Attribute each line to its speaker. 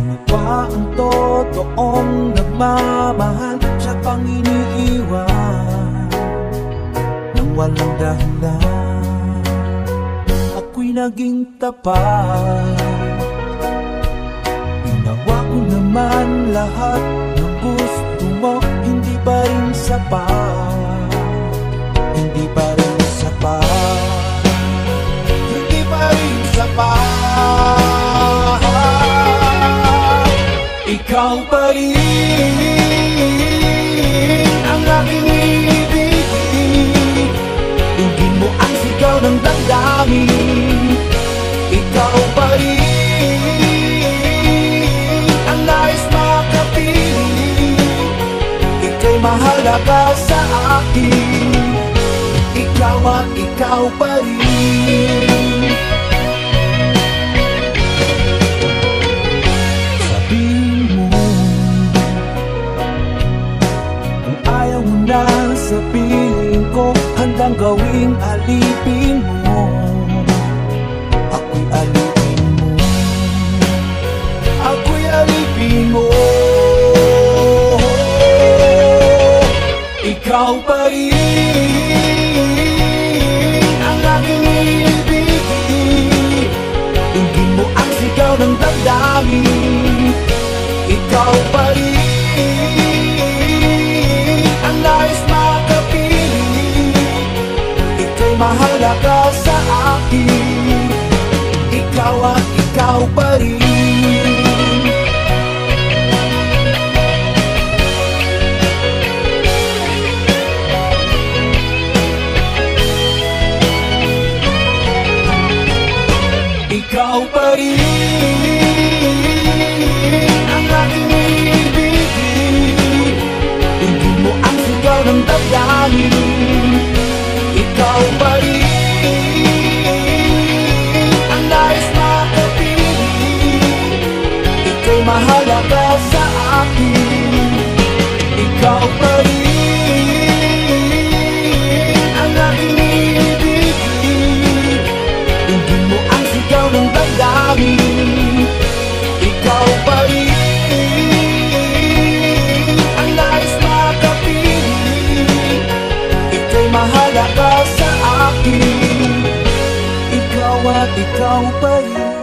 Speaker 1: Sino ba ang totoong nagmamahal? Siya pang iniiwan nang walang dahilan. Ako'y naging tapat, ginawa ko naman lahat ng gusto mo. Hindi pa rin sapat, hindi pa rin sapat, hindi pa rin sapat. Ikaw pa rin ang aking ibig, dinggin mo ang sigaw ng damdamin. Ikaw pa rin ang nais makapiling, ika'y mahalaga sa akin. Ikaw at ikaw pa rin. Sabihin mo kung ayaw mo na sa piling ko, handang gawing alipin mo. Ako'y alipin mo, ako'y alipin mo. Ikaw pa rin ang aking ibig, dinggin mo ang sigaw ng damdamin. Ikaw pa rin ang nais makapiling, ika'y mahalaga sa akin. Ikaw at ikaw pa rin. Ikaw pa rin ang aking ibig, dinggin mo ang sigaw ng damdamin. Ikaw pa rin ang nais makapiling, ika'y mahalaga sa akin. Ikaw pa rin ang aking ibig, dinggin mo ang sigaw ng damdamin. Ikaw pa rin ang nais makapiling, ika'y mahalaga sa akin. Ikaw at ikaw pa rin.